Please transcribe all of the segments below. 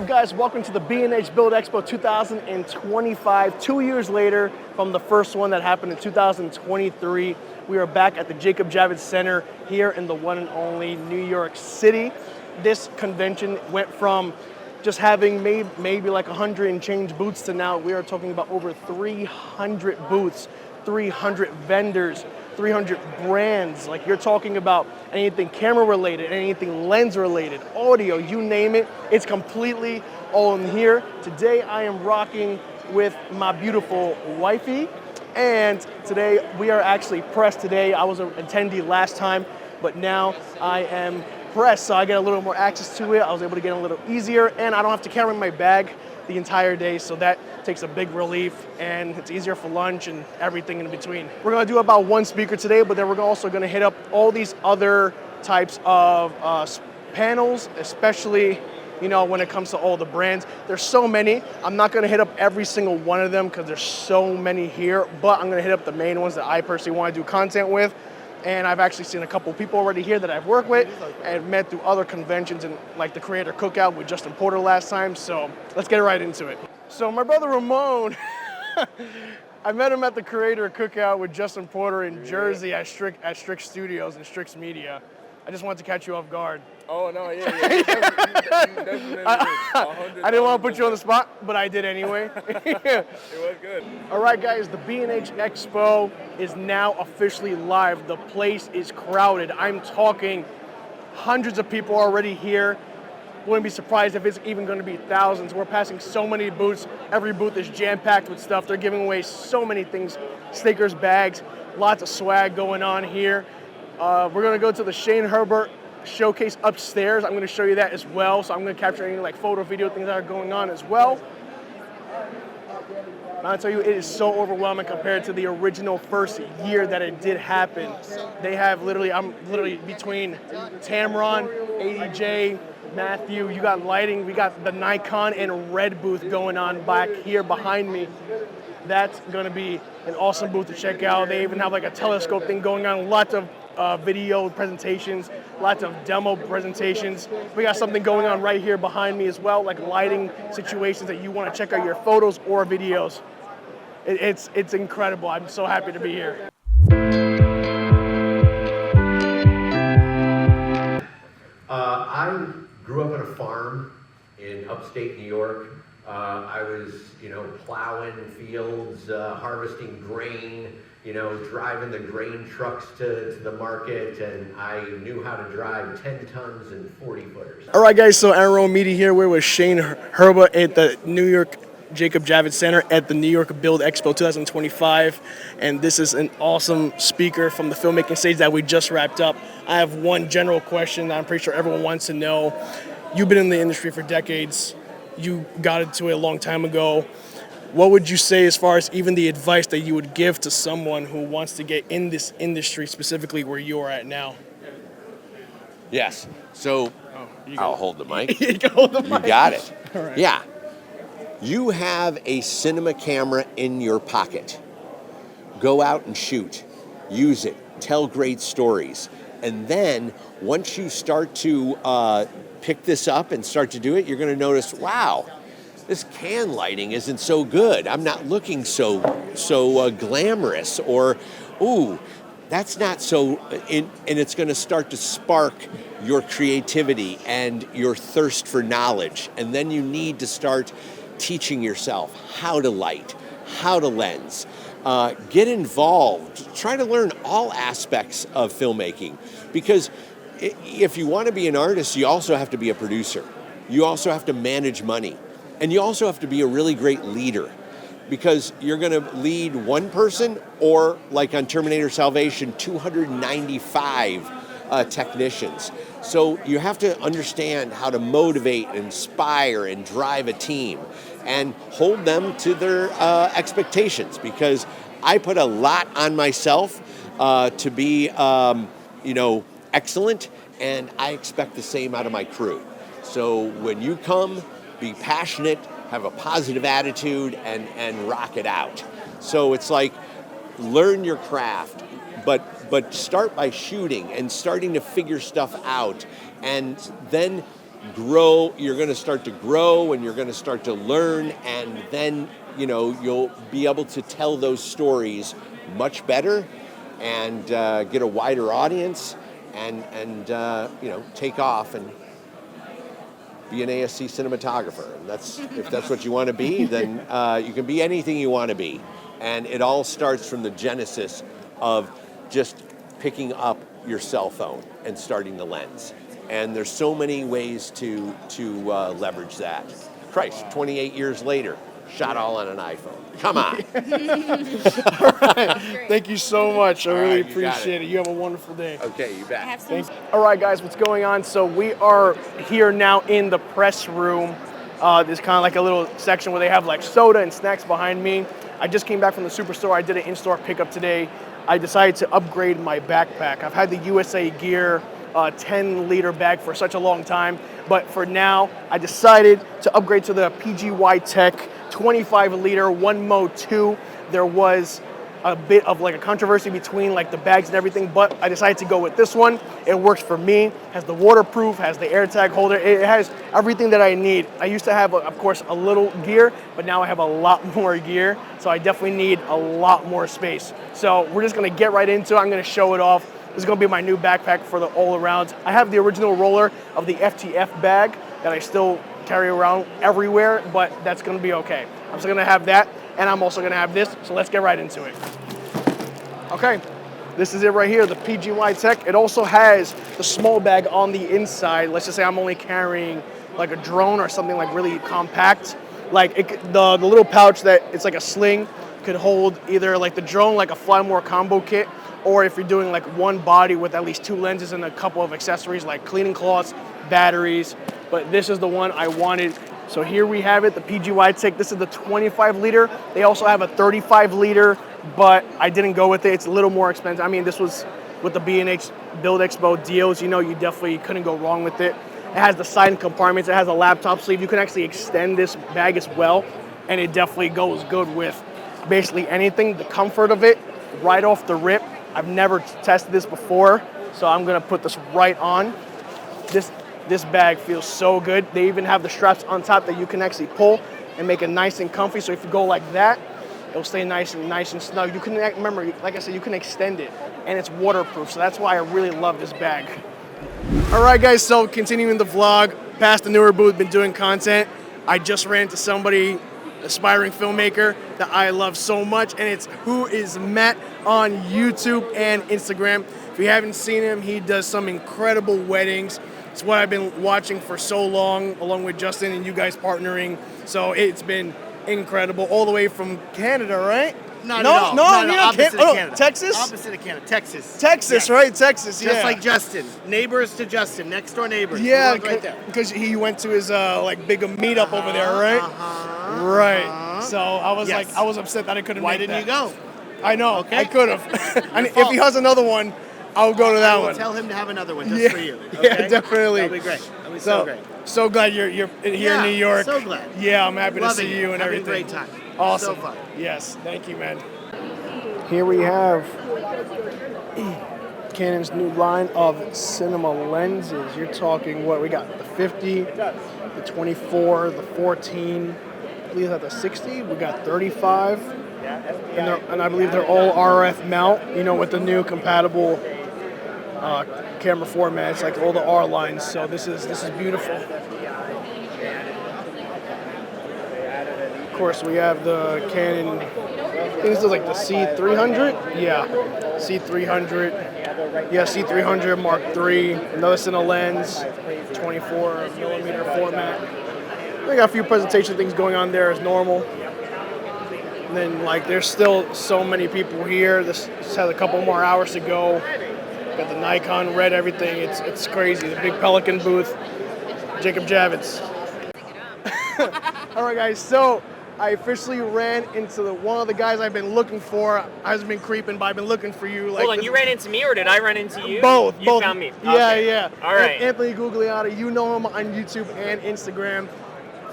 guys, welcome to the B&H Bild Expo 2025. 2 years later from the first one that happened in 2023, we are back at the Jacob Javits Center here in the one and only New York City. This convention went from just having maybe like 100 and change booths to now we are talking about over 300 booths, 300 vendors, 300 brands. Like, you're talking about anything camera related, anything lens related, audio, you name it, it's completely all in here. Today I am rocking with my beautiful wifey, and today we are actually pressed today. I was an attendee last time, but now I am pressed, so I get a little more access to it. I was able to get a little easier, and I don't have to carry my bag the entire day, so that takes a big relief, and it's easier for lunch and everything in between. We're gonna do about one speaker today, but then we're also gonna hit up all these other types of panels, especially, you know, when it comes to all the brands. There's so many. I'm not gonna hit up every single one of them because there's so many here, but I'm gonna hit up the main ones that I personally wanna do content with. And I've actually seen a couple people already here that I've worked with and met through other conventions, and like the Creator Cookout with Justin Porter last time. So let's get right into it. So my brother Ramon, I met him at the Creator Cookout with Justin Porter in Jersey at Strict Studios and Strict Media. I just wanted to catch you off guard. Oh, no, yeah. You definitely I didn't want to put you on the spot, but I did anyway. It was good. All right, guys, the B&H Expo is now officially live. The place is crowded. I'm talking hundreds of people already here. Wouldn't be surprised if it's even going to be thousands. We're passing so many booths. Every booth is jam-packed with stuff. They're giving away so many things, stickers, bags, lots of swag going on here. We're going to go to the Shane Herbert showcase upstairs. I'm going to show you that as well. So I'm going to capture any like photo, video things that are going on as well. I'll tell you, it is so overwhelming compared to the original first year that it did happen. They have I'm literally between Tamron, ADJ, Matthew, you got lighting, we got the Nikon and Red booth going on back here behind me. That's gonna be an awesome booth to check out. They even have like a telescope thing going on, lots of video presentations, lots of demo presentations. We got something going on right here behind me as well, like lighting situations that you want to check out your photos or videos. It's incredible. I'm so happy to be here. I grew up on a farm in upstate New York. I was, plowing fields, harvesting grain, driving the grain trucks to the market, and I knew how to drive 10 tons and 40 footers. All right, guys, so Aaron Media here. We're with Shane Herbert at the New York Jacob Javits Center at the New York Bild Expo 2025, and this is an awesome speaker from the filmmaking stage that we just wrapped up. I have one general question that I'm pretty sure everyone wants to know. You've been in the industry for decades. You got into it a long time ago. What would you say as far as even the advice that you would give to someone who wants to get in this industry, specifically where you are at now? Yes. So I'll hold the mic. You can hold the mic. You got it. All right. Yeah. You have a cinema camera in your pocket. Go out and shoot. Use it. Tell great stories. And then once you start to pick this up and start to do it, you're going to notice, wow, this can lighting isn't so good. I'm not looking so glamorous, or, ooh, that's not so, and it's going to start to spark your creativity and your thirst for knowledge. And then you need to start teaching yourself how to light, how to lens, get involved, try to learn all aspects of filmmaking, because if you want to be an artist, you also have to be a producer. You also have to manage money. And you also have to be a really great leader, because you're going to lead one person, or like on Terminator Salvation, 295 technicians. So you have to understand how to motivate, inspire, and drive a team and hold them to their expectations, because I put a lot on myself to be, excellent, and I expect the same out of my crew. So when you come, be passionate, have a positive attitude, and rock it out. So it's like, learn your craft, but start by shooting and starting to figure stuff out, and then grow. You're going to start to grow, and you're going to start to learn, and then you'll be able to tell those stories much better, and get a wider audience, and take off and be an ASC cinematographer. And if that's what you want to be, then you can be anything you want to be. And it all starts from the genesis of just picking up your cell phone and starting the lens. And there's so many ways to leverage that. Christ, 28 years later, shot all on an iPhone. Come on. All right. Thank you so much. I really appreciate it. You have a wonderful day. Okay, you bet. Thanks. All right, guys, what's going on? So we are here now in the press room. There's kind of like a little section where they have like soda and snacks behind me. I just came back from the Superstore. I did an in-store pickup today. I decided to upgrade my backpack. I've had the USA Gear 10-liter bag for such a long time, but for now, I decided to upgrade to the PGY Tech 25-liter 1Mo 2. There was a bit of like a controversy between like the bags and everything, but I decided to go with this one. It works for me. Has the waterproof, has the AirTag holder. It has everything that I need. I used to have, of course, a little gear, but now I have a lot more gear, so I definitely need a lot more space. So we're just gonna get right into it. I'm gonna show it off. This is gonna be my new backpack for the all-arounds. I have the original roller of the FTF bag that I still carry around everywhere, but that's gonna be okay. I'm still gonna have that, and I'm also gonna have this, so let's get right into it. Okay, this is it right here, the PGY Tech. It also has the small bag on the inside. Let's just say I'm only carrying like a drone or something like really compact. Like the little pouch that it's like a sling could hold either like the drone, like a Fly More combo kit, or if you're doing like one body with at least 2 lenses and a couple of accessories like cleaning cloths, batteries. But this is the one I wanted. So here we have it, the PGY Tech. This is the 25-liter. They also have a 35-liter, but I didn't go with it. It's a little more expensive. I mean, this was with the B&H Bild Expo deals. You definitely couldn't go wrong with it. It has the side compartments. It has a laptop sleeve. You can actually extend this bag as well, and it definitely goes good with basically anything. The comfort of it, right off the rip. I've never tested this before, so I'm gonna put this right on. This bag feels so good. They even have the straps on top that you can actually pull and make it nice and comfy. So if you go like that, it'll stay nice and snug. You can, remember, like I said, you can extend it, and it's waterproof. So that's why I really love this bag. All right, guys, so continuing the vlog, past the newer booth, been doing content. I just ran into somebody, aspiring filmmaker that I love so much, and it's Who Is Matt on YouTube and Instagram. If you haven't seen him, he does some incredible weddings. It's what I've been watching for so long, along with Justin and you guys partnering. So it's been incredible, all the way from Canada, right? No, opposite of Canada. Texas? Opposite of Canada, Texas. Texas, Yes. right? Texas, yeah. Just like Justin, neighbors to Justin, next door neighbors. Yeah, The ones right there. because he went to his like big meetup over there, right? Right. So I was Yes. like, I was upset that I couldn't Why make didn't that. you go? I know, Okay. I could have. And if fault. he has another one, I'll go to that I will one. tell him to have another one just Yeah. for you. Yeah, Okay? definitely. That'll be great. That'll be so great. So glad you're here Yeah, in New York. so glad. Yeah, I'm happy Loving to see it. you and Having everything. a great time. Awesome. So fun. Yes, thank you, man. Here we have Canon's new line of cinema lenses. You're talking what we got? The 50, the 24, the 14. I believe that's the 60. We got 35, and I believe they're all RF mount. With the new compatible camera formats, like all the R lines. So this is beautiful. Of course, we have the Canon. I think this is like the C300. Yeah, C300. Yeah, C300 Mark III. Another cine lens, 24 millimeter format. We got a few presentation things going on there as normal. And then there's still so many people here. This has a couple more hours to go. Got the Nikon red everything. It's crazy. The big Pelican booth. Jacob Javits. All right, guys. So I officially ran into one of the guys I've been looking for. I've been creeping, but I've been looking for you. Hold on, you ran into me or did I run into you? Both. You found me. Yeah, Okay. yeah. All right. Anthony Gugliotta. You know him on YouTube and Instagram.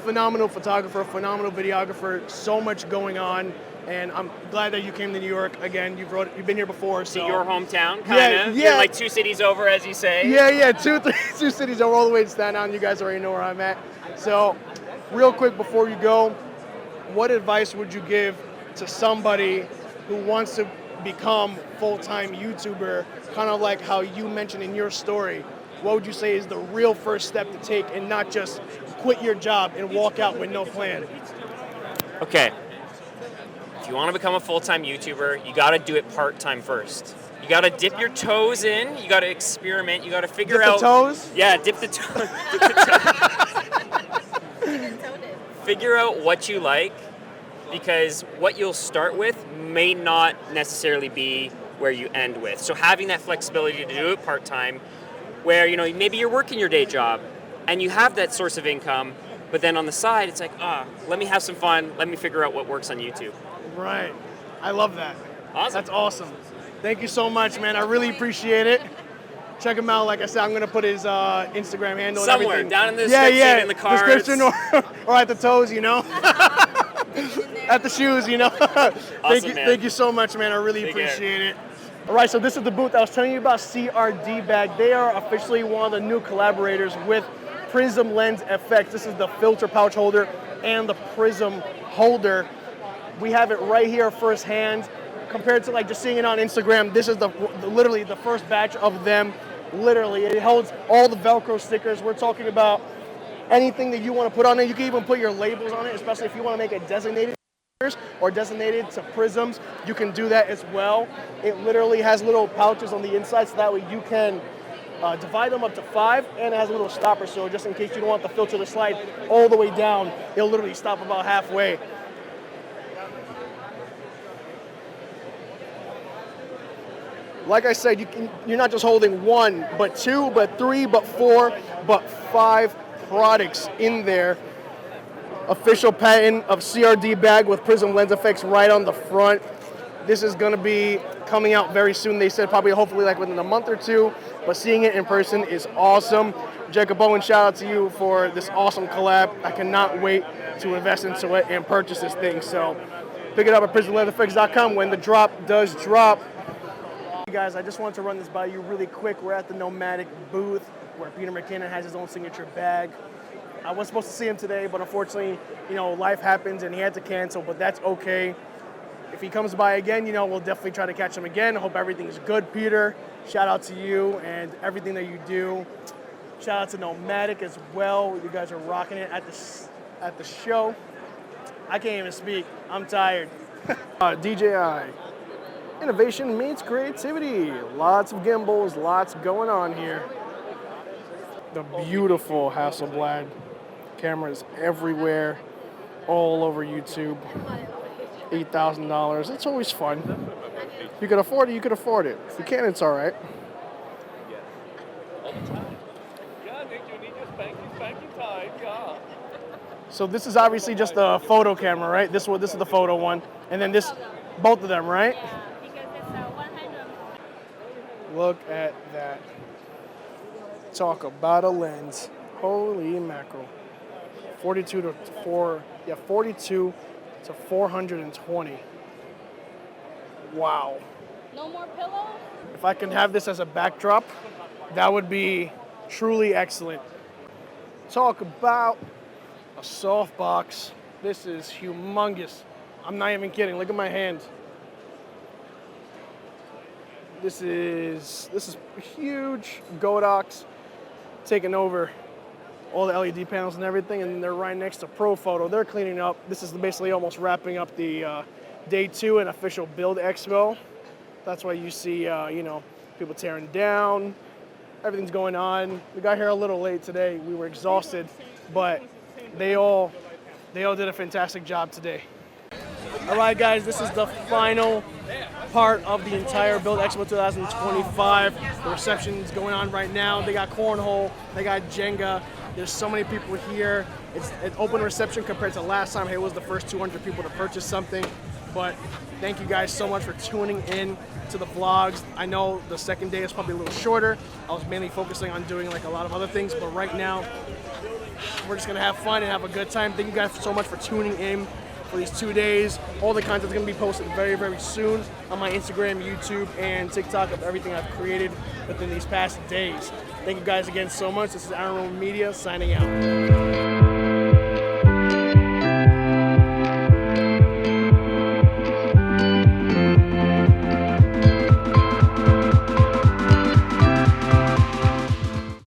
phenomenal photographer, phenomenal videographer, so much going on. And I'm glad that you came to New York again. You've been here before, so Your hometown, kind of. Yeah. You're like 2 cities over, as you say. Yeah, two cities over all the way to Staten Island. You guys already know where I'm at. So, real quick before you go, what advice would you give to somebody who wants to become full-time YouTuber, kind of like how you mentioned in your story? What would you say is the real first step to take, and not just quit your job and walk out with no plan? Okay. If you want to become a full-time YouTuber, you got to do it part-time first. You got to dip your toes in. You got to experiment. You got to figure Dip out. the toes? Yeah, dip the toes. Figure out what you like, because what you'll start with may not necessarily be where you end with. So having that flexibility to do it part-time, where maybe you're working your day job and you have that source of income, but then on the side it's like, let me have some fun. Let me figure out what works on YouTube. Right. I love that. Awesome. That's awesome. Thank you so much, man. I really appreciate it. Check him out. Like I said, I'm going to put his Instagram handle Somewhere, and everything. down in the description, in the cards. Description or at the toes, at the shoes, Awesome, man. Thank you so much, man. I really Take care. appreciate it. All right, so this is the booth I was telling you about, CRD Bag. They are officially one of the new collaborators with Prism Lens FX. This is the filter pouch holder and the Prism holder. We have it right here firsthand. Compared to like just seeing it on Instagram, this is literally the first batch of them. Literally, it holds all the Velcro stickers. We're talking about anything that you want to put on it. You can even put your labels on it, especially if you want to make it designated or designated to prisms. You can do that as well. It literally has little pouches on the inside, so that way you can divide them up to 5, and it has a little stopper, so just in case you don't want the filter to slide all the way down, it'll literally stop about halfway. Like I said, you're not just holding 1, but 2, but 3, but 4, but 5 products in there. Official patent of CRD Bag with Prism Lens FX right on the front. This is going to be coming out very soon. They said probably hopefully like within a month or 2, but seeing it in person is awesome. Jacob Owen, shout out to you for this awesome collab. I cannot wait to invest into it and purchase this thing. So pick it up at prismlensfx.com when the drop does drop. Hey guys, I just wanted to run this by you really quick. We're at the Nomadic booth where Peter McKinnon has his own signature bag. I was supposed to see him today, but unfortunately, life happens and he had to cancel, but that's okay. If he comes by again, we'll definitely try to catch him again. I hope everything is good, Peter. Shout out to you and everything that you do. Shout out to Nomadic as well. You guys are rocking it at the show. I can't even speak. I'm tired. DJI. Innovation meets creativity. Lots of gimbals, lots going on here. The beautiful Hasselblad cameras everywhere, all over YouTube. $8,000. It's always fun. If you can afford it, you can afford it. If you can't, it's all right. So this is obviously just a photo camera, right? This is the photo one, and then this, both of them, right? Look at that. Talk about a lens. Holy mackerel. 42 to 420. Wow. No more pillow? If I can have this as a backdrop, that would be truly excellent. Talk about a softbox. This is humongous. I'm not even kidding. Look at my hand. This is huge. Godox taking over all the LED panels and everything, and they're right next to Profoto. They're cleaning up. This is basically almost wrapping up the day 2 and official Bild Expo. That's why you see, people tearing down. Everything's going on. We got here a little late today. We were exhausted, but they all did a fantastic job today. All right, guys, this is the final part of the entire Bild Expo 2025. The reception is going on right now. They got cornhole, they got Jenga. There's so many people here. It's an open reception compared to last time. It was the first 200 people to purchase something. But thank you guys so much for tuning in to the vlogs. I know the second day is probably a little shorter. I was mainly focusing on doing like a lot of other things, but right now, we're just gonna have fun and have a good time. Thank you guys so much for tuning in for these 2 days. All the content's gonna be posted very, very soon on my Instagram, YouTube, and TikTok of everything I've created within these past days. Thank you guys again so much. This is Aaron Roman Media signing out.